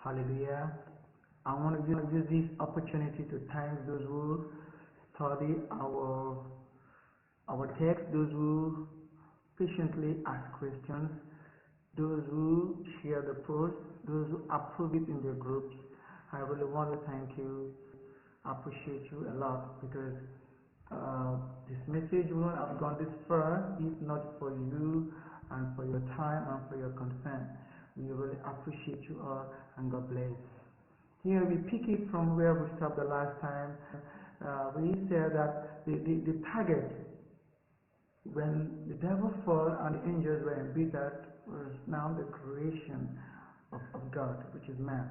Hallelujah. I want to use this opportunity to thank those who study our text, those who patiently ask questions, those who share the post, those who approve it in their groups. I really want to thank you. I appreciate you a lot because this message will not have gone this far if not for you and for your time and for your concern. We really appreciate you all and God bless. Here we pick it from where we stopped the last time. We said that the target when the devil fell and the angels were embittered was now the creation of God, which is man.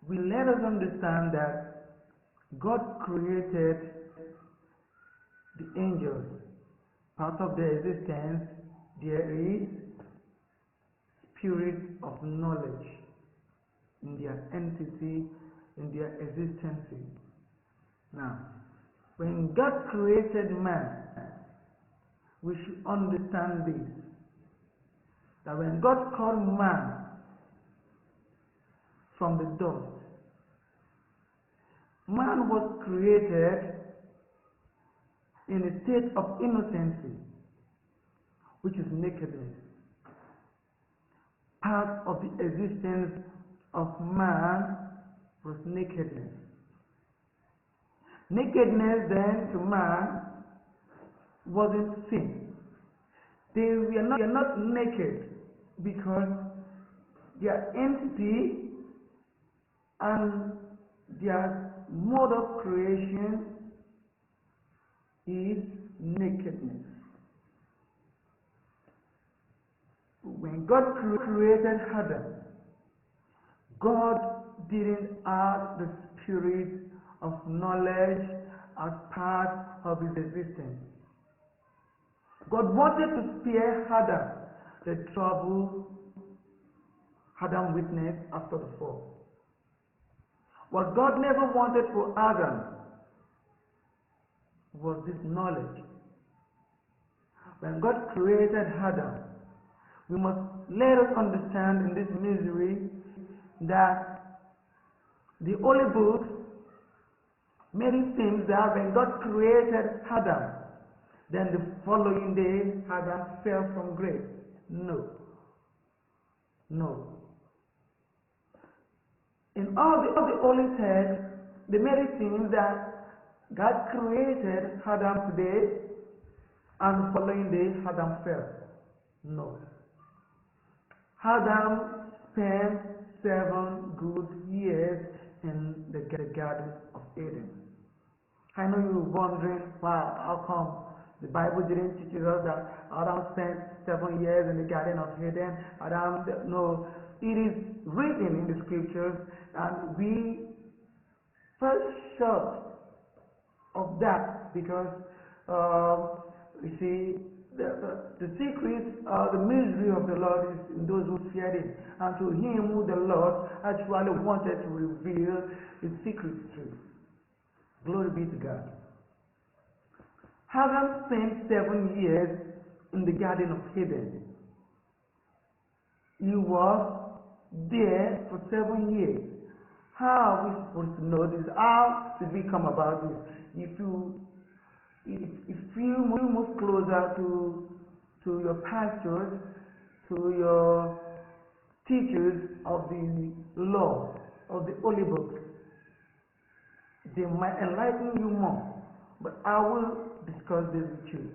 We let us understand that God created the angels. Part of their existence, there is spirit of knowledge in their entity, in their existence. Now, when God created man, we should understand this, that when God called man from the dust, man was created in a state of innocency, which is nakedness. Part of the existence of man was nakedness. Nakedness then to man wasn't sin. They were not naked because their entity and their mode of creation is nakedness. When God created Adam, God didn't add the spirit of knowledge as part of his existence. God wanted to spare Adam the trouble Adam witnessed after the fall. What God never wanted for Adam was this knowledge. When God created Adam, we must let us understand in this misery that the Holy Books made it seem that when God created Adam, then the following day Adam fell from grace. No. In all the holy texts, they made it seem that God created Adam today and the following day Adam fell. No. Adam spent 7 good years in the Garden of Eden. I know you're wondering, wow, how come the Bible didn't teach us that Adam spent 7 years in the Garden of Eden? No, it is written in the scriptures, and we fell short of that because you see, the secret, the mystery of the Lord is in those who fear him, and to him who the Lord actually wanted to reveal his secrets to. Glory be to God. Adam spent 7 years in the Garden of Eden. He was there for 7 years. How are we supposed to know this? How did we come about this? If you move closer to your pastors, to your teachers of the law, of the Holy Books, they might enlighten you more. But I will discuss this with you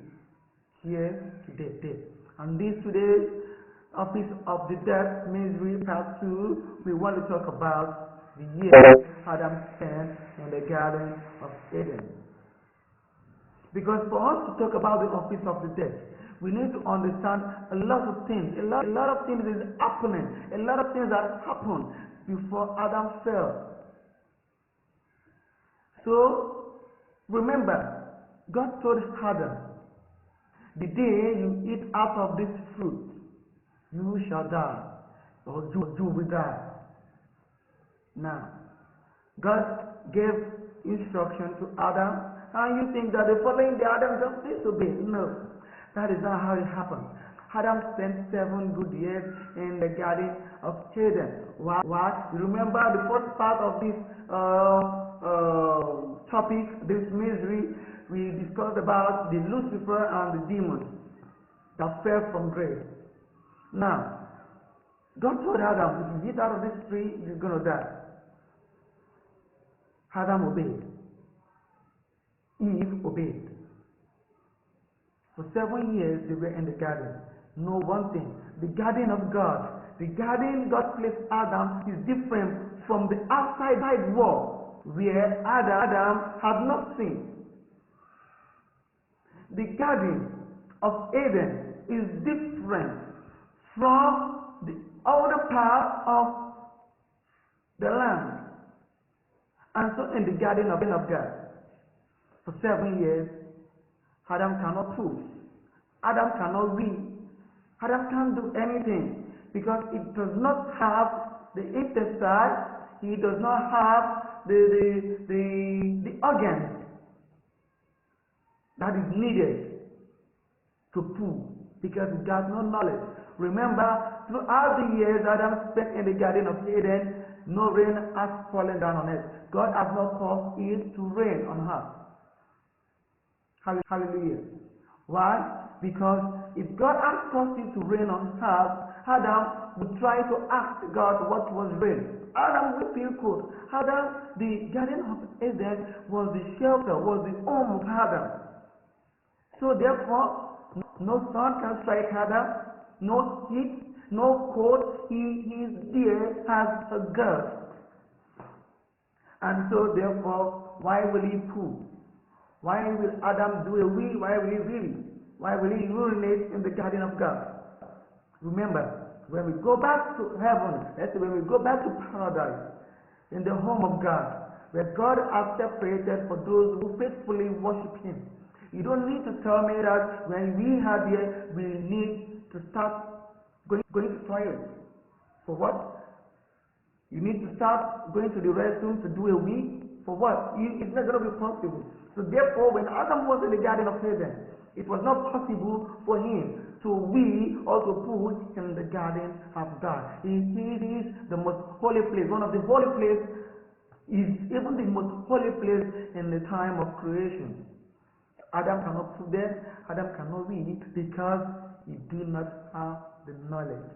here today. And this today's Office of the Death Misery Part 2, we want to talk about the year Adam spent in the Garden of Eden. Because for us to talk about the office of the death, we need to understand a lot of things. A lot of things is happening. A lot of things that happened before Adam fell. So, remember, God told Adam, the day you eat out of this fruit, you shall die, or you will die. Now, God gave instruction to Adam, and you think that the following day Adam just disobeyed. No, that is not how it happened. Adam spent 7 good years in the Garden of Eden. Why? You remember the first part of this topic, this misery, we discussed about the Lucifer and the demons that fell from grace. Now, God told Adam, if you eat out of this tree, you're going to die. Adam obeyed. Eve obeyed. For 7 years they were in the garden. Know one thing, the garden of God, the garden God placed Adam is different from the outside world where Adam had not seen. The garden of Eden is different from the outer part of the land. And so in the garden of God, for 7 years, Adam cannot push. Adam cannot read. Adam can't do anything because it does not have the intestine. He does not have the organs that is needed to poo because he has no knowledge. Remember, throughout the years Adam spent in the Garden of Eden, no rain has fallen down on it. God has not caused it to rain on her. Hallelujah. Why? Because if God had caused it to rain on her, Adam would try to ask God what was rain. Adam would feel cold. Adam, the Garden of Eden was the shelter, was the home of Adam. So therefore, no sun can strike Adam, no heat, no cold. He is there as a guest. And so therefore, why will he poo? Why will Adam do a wee? Why will he really? Why will he urinate in the garden of God? Remember, when we go back to heaven, when we go back to paradise, in the home of God, where God has separated for those who faithfully worship Him. You don't need to tell me that when we are there, we need to start going to toilet. For what? You need to start going to the restroom to do a wee. For what? It's not going to be possible. So therefore, when Adam was in the Garden of Eden, it was not possible for him to wee or to poo in the Garden of God. It is the most holy place. One of the holy places is even the most holy place in the time of creation. Adam cannot put there. Adam cannot wee because he do not have the knowledge.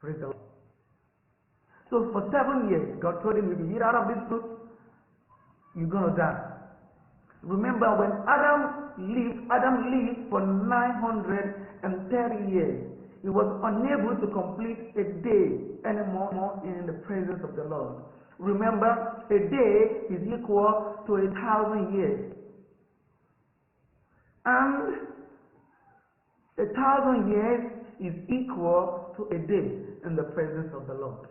Praise the Lord. So for 7 years, God told him, if you eat out of this fruit, you're going to die. Remember, when Adam lived for 930 years. He was unable to complete a day anymore in the presence of the Lord. Remember, a day is equal to 1,000 years. And 1,000 years is equal to a day in the presence of the Lord.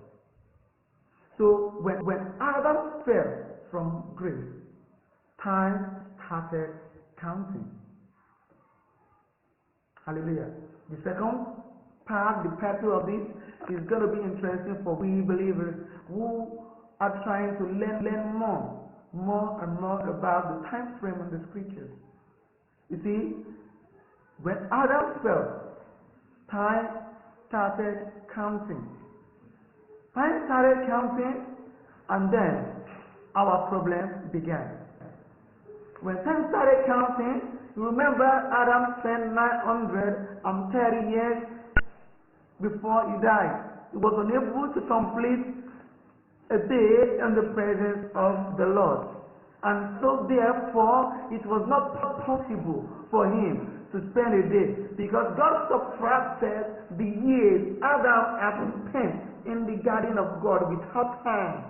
So when Adam fell from grace, time started counting. Hallelujah. The second part, the title of this is going to be interesting for we believers who are trying to learn more and more about the time frame in the scriptures. You see, when Adam fell, time started counting. Time started counting, and then our problem began. When time started counting, you remember Adam spent 930 years before he died. He was unable to complete a day in the presence of the Lord. And so therefore, it was not possible for him to spend a day, because God subtracted the years Adam had spent in the garden of God without time.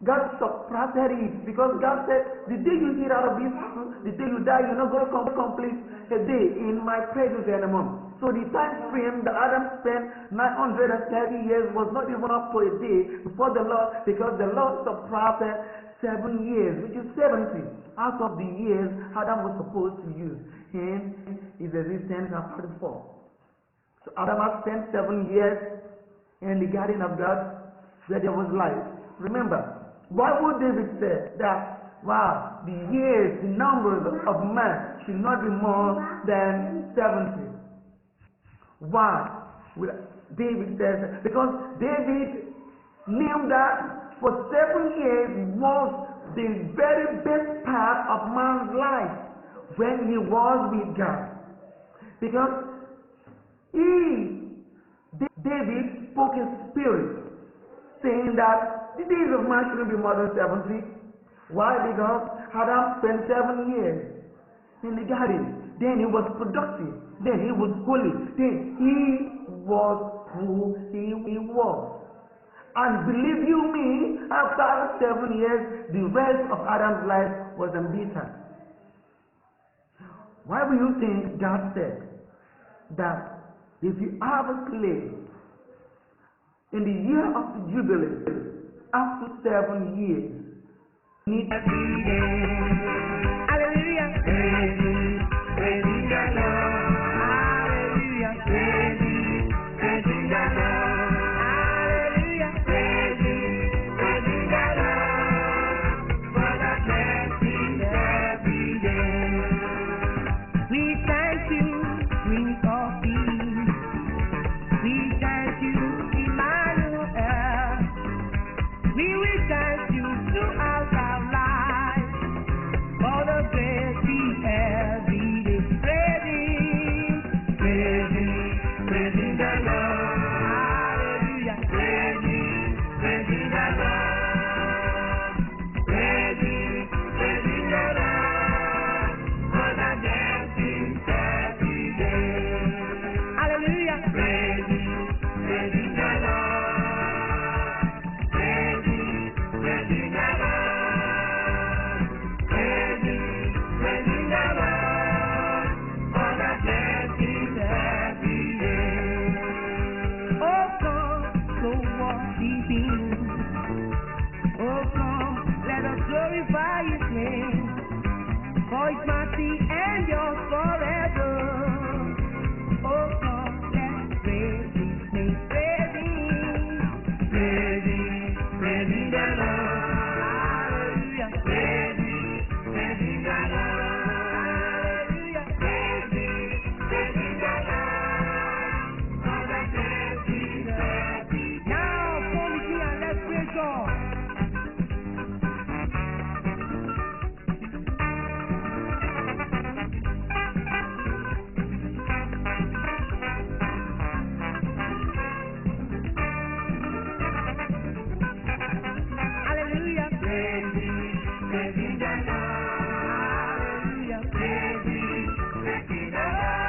God subtracted it because God said, the day you eat out of this apple, the day you die, you're not going to complete a day in my presence anymore. So the time frame that Adam spent 930 years was not even up to a day before the Lord, because the Lord subtracted 7 years, which is 70 out of the years Adam was supposed to use in his existence after the fall. So Adam has spent 7 years in the garden of God where there was life. Remember, why would David say that Wow, the years, the numbers of man should not be more than 70. Why? David says, because David knew that for 7 years was the very best part of man's life when he was with God. Because David spoke in spirit, saying that the days of man shouldn't be more than 70. Why? Because Adam spent 7 years in the garden. Then he was productive. Then he was holy. Then he was who he was. And believe you me, after 7 years, the rest of Adam's life was embittered. Why do you think God said that if you have a slave in the year of the Jubilee, after 7 years, need hallelujah, praise the Lord, hallelujah, praise the Lord, hallelujah, praise the Lord, for the blessings every day. We thank you, Prince of Peace. We thank you, Emmanuel. We will thank you throughout our life for the grace we every day. Praising the Lord. Hallelujah. Praising the Lord. Praising the Lord for the blessings every day. Hallelujah. Praising the Lord. Praising the Lord. Praising the Lord for the blessings every day. Oh, come, so worship Him. Oh, come, let us glorify His name. For His mercy endures forever. Oh, come, let's praise His name. Praising the Lord. Hallelujah. Praising the Lord. Hallelujah. Praising the Lord for the blessings every day. Now, come with me and let's praise God. Hallelujah. Praising the Lord. Hallelujah. Praising the Lord.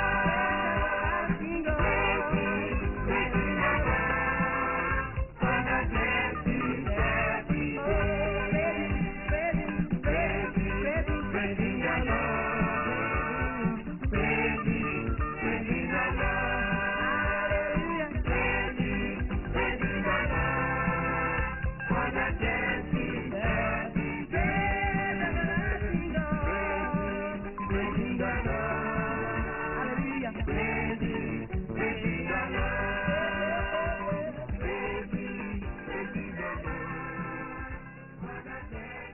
Praising the Lord for the blessings every day. Praising the Lord. Praising the Lord. Hallelujah. Praising the Lord for the blessings every day. Praising the Lord. Hallelujah. Praising the Lord. Praising the Lord for the blessings.